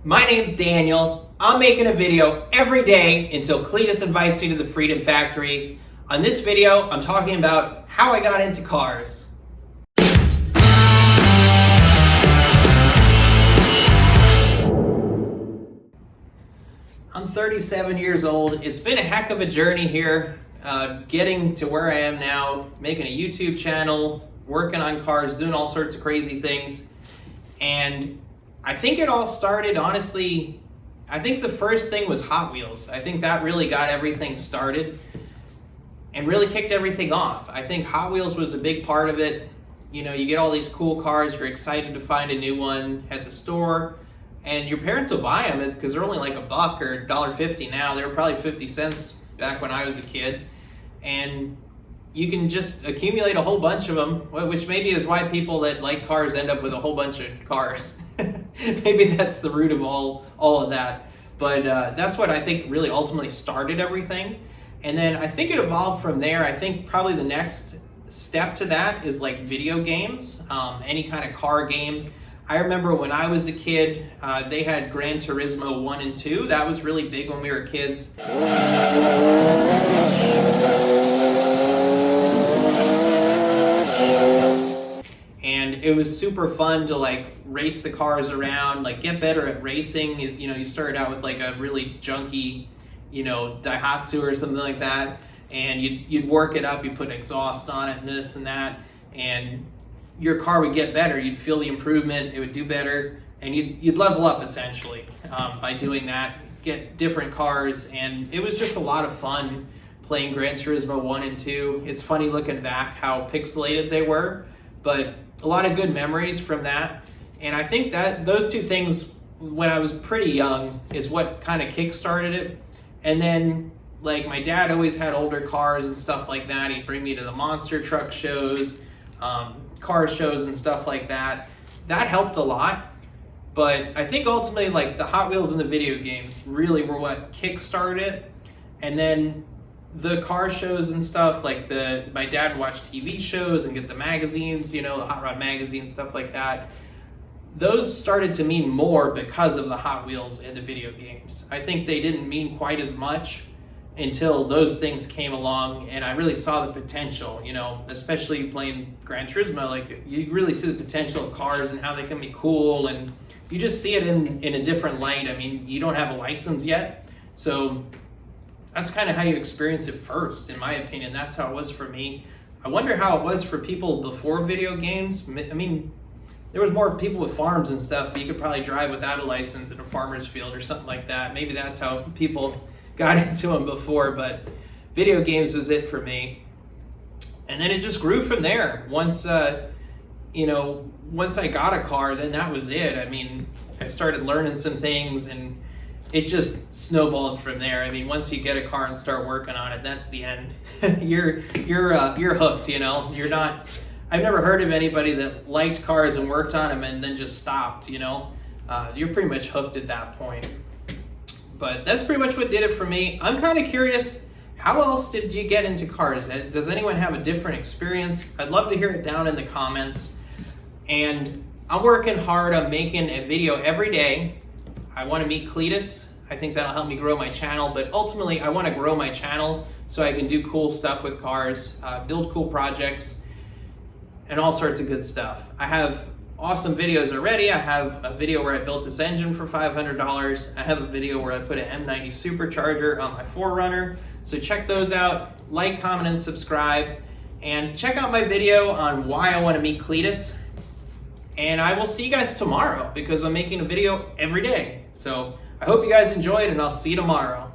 My name's Daniel. I'm making a video every day until Cleetus invites me to the Freedom Factory. On this video, I'm talking about how I got into cars. I'm 37 years old. It's been a heck of a journey here, getting to where I am now, making a YouTube channel, working on cars, doing all sorts of crazy things. And I think it all started, honestly, I think the first thing was Hot Wheels. I think that really got everything started and really kicked everything off. I think Hot Wheels was a big part of it. You know, you get all these cool cars, you're excited to find a new one at the store, and your parents will buy them because they're only like $1 or $1.50 now. They were probably 50 cents back when I was a kid. And you can just accumulate a whole bunch of them, which maybe is why people that like cars end up with a whole bunch of cars. Maybe that's the root of all of that. But that's what I think really ultimately started everything. And then I think it evolved from there. I think probably the next step to that is like video games, any kind of car game. I remember when I was a kid, they had Gran Turismo 1 and 2. That was really big when we were kids. And it was super fun to like race the cars around, like get better at racing. You know, you started out with like a really junky, you know, Daihatsu or something like that, and you'd work it up, you put exhaust on it and this and that, and your car would get better. You'd feel the improvement, it would do better, and you'd level up essentially by doing that, get different cars. And it was just a lot of fun playing Gran Turismo 1 and 2. It's funny looking back how pixelated they were, but a lot of good memories from that. And I think that those two things, when I was pretty young, is what kind of kick-started it. And then, like, my dad always had older cars and stuff like that. He'd bring me to the monster truck shows, car shows and stuff like that. That helped a lot. But I think ultimately, like, the Hot Wheels and the video games really were what kick-started it. And then the car shows and stuff, like my dad would watch TV shows and get the magazines, you know, the Hot Rod magazine, stuff like that. Those started to mean more because of the Hot Wheels and the video games. I think they didn't mean quite as much until those things came along, and I really saw the potential, you know, especially playing Gran Turismo. Like, you really see the potential of cars and how they can be cool, and you just see it in a different light. I mean, you don't have a license yet, so that's kind of how you experience it first, in my opinion. That's how it was for me. I wonder how it was for people before video games. I mean, there was more people with farms and stuff, but you could probably drive without a license in a farmer's field or something like that. Maybe that's how people got into them before, but video games was it for me. And then it just grew from there. Once you know, once I got a car, then that was it. I mean, I started learning some things, and it just snowballed from there. I mean, once you get a car and start working on it, that's the end. You're hooked, you know. You're not. I've never heard of anybody that liked cars and worked on them and then just stopped, you know. You're pretty much hooked at that point. But that's pretty much what did it for me. I'm kind of curious, how else did you get into cars? Does anyone have a different experience? I'd love to hear it down in the comments. And I'm working hard on making a video every day. I want to meet Cleetus. I think that'll help me grow my channel, but ultimately I want to grow my channel so I can do cool stuff with cars, build cool projects, and all sorts of good stuff. I have awesome videos already. I have a video where I built this engine for $500. I have a video where I put an M90 supercharger on my 4Runner. So check those out. Like, comment, and subscribe. And check out my video on why I want to meet Cleetus. And I will see you guys tomorrow because I'm making a video every day. So I hope you guys enjoyed, and I'll see you tomorrow.